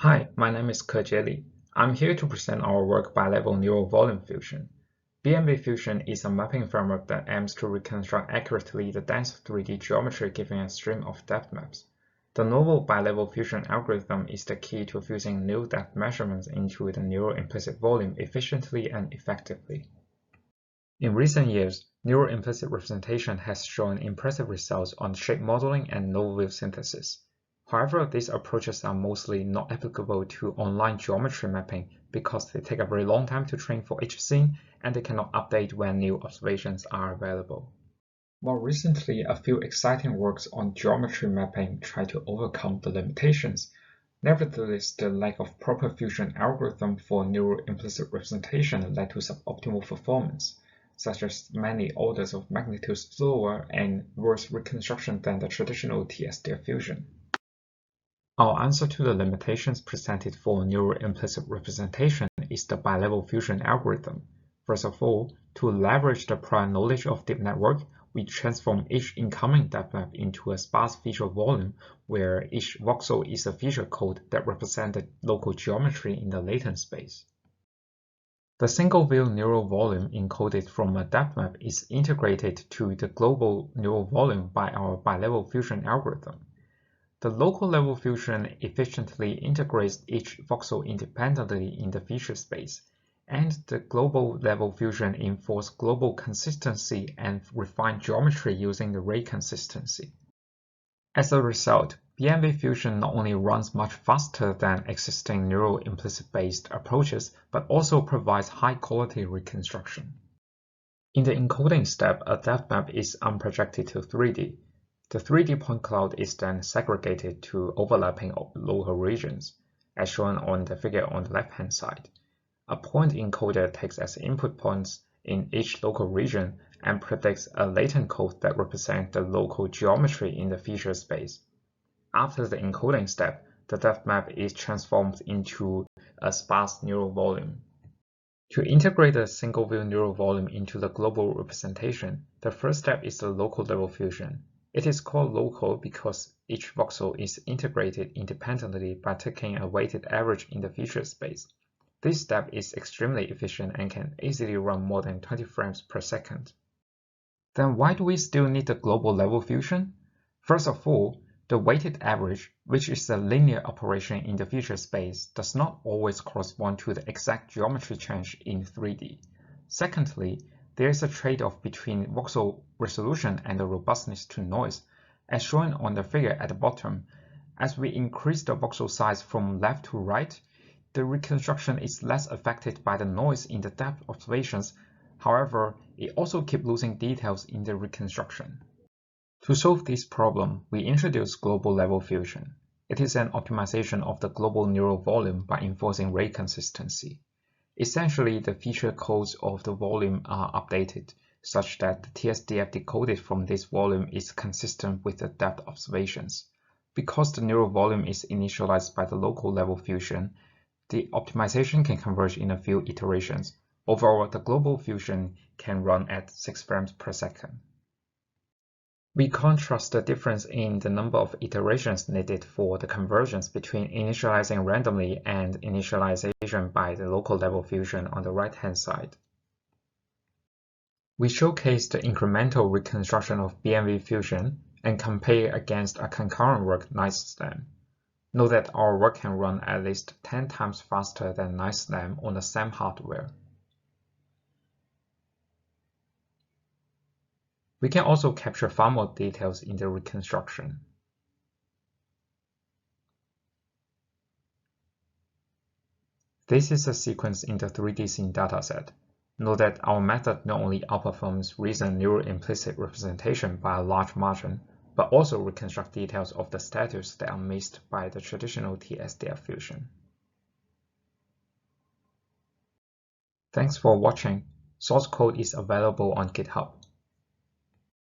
Hi, my name is Li. I'm here to present our work Bilevel Neural Volume Fusion. BNV-Fusion is a mapping framework that aims to reconstruct accurately the dense 3D geometry given a stream of depth maps. The novel bilevel fusion algorithm is the key to fusing new depth measurements into the neural implicit volume efficiently and effectively. In recent years, neural implicit representation has shown impressive results on shape modeling and novel synthesis. However, these approaches are mostly not applicable to online geometry mapping because they take a very long time to train for each scene and they cannot update when new observations are available. More recently, a few exciting works on geometry mapping try to overcome the limitations. Nevertheless, the lack of proper fusion algorithm for neural implicit representation led to suboptimal performance, such as many orders of magnitude slower and worse reconstruction than the traditional TSDF fusion. Our answer to the limitations presented for neural implicit representation is the bilevel fusion algorithm. First of all, to leverage the prior knowledge of deep network, we transform each incoming depth map into a sparse feature volume where each voxel is a feature code that represents the local geometry in the latent space. The single-view neural volume encoded from a depth map is integrated to the global neural volume by our bilevel fusion algorithm. The local level fusion efficiently integrates each voxel independently in the feature space, and the global level fusion enforces global consistency and refined geometry using the ray consistency. As a result, BNV-Fusion not only runs much faster than existing neural implicit-based approaches, but also provides high-quality reconstruction. In the encoding step, a depth map is unprojected to 3D. The 3D point cloud is then segregated to overlapping local regions, as shown on the figure on the left-hand side. A point encoder takes as input points in each local region and predicts a latent code that represents the local geometry in the feature space. After the encoding step, the depth map is transformed into a sparse neural volume. To integrate the single-view neural volume into the global representation, the first step is the local level fusion. It is called local because each voxel is integrated independently by taking a weighted average in the feature space. This step is extremely efficient and can easily run more than 20 frames per second. Then why do we still need the global level fusion? First of all, the weighted average, which is a linear operation in the feature space, does not always correspond to the exact geometry change in 3D. Secondly, there is a trade-off between voxel resolution and the robustness to noise, as shown on the figure at the bottom. As we increase the voxel size from left to right, the reconstruction is less affected by the noise in the depth observations. However, it also keeps losing details in the reconstruction. To solve this problem, we introduce global level fusion. It is an optimization of the global neural volume by enforcing ray consistency. Essentially, the feature codes of the volume are updated such that the TSDF decoded from this volume is consistent with the depth observations. Because the neural volume is initialized by the local level fusion, the optimization can converge in a few iterations. Overall, the global fusion can run at 6 frames per second. We contrast the difference in the number of iterations needed for the convergence between initializing randomly and initialization by the local level fusion on the right-hand side. We showcase the incremental reconstruction of BNV-Fusion and compare against a concurrent work NiceSlam. Note that our work can run at least 10 times faster than NiceSlam on the same hardware. We can also capture far more details in the reconstruction. This is a sequence in the 3D scene dataset. Note that our method not only outperforms recent neural implicit representation by a large margin, but also reconstruct details of the status that are missed by the traditional TSDF fusion. Thanks for watching. Source code is available on GitHub.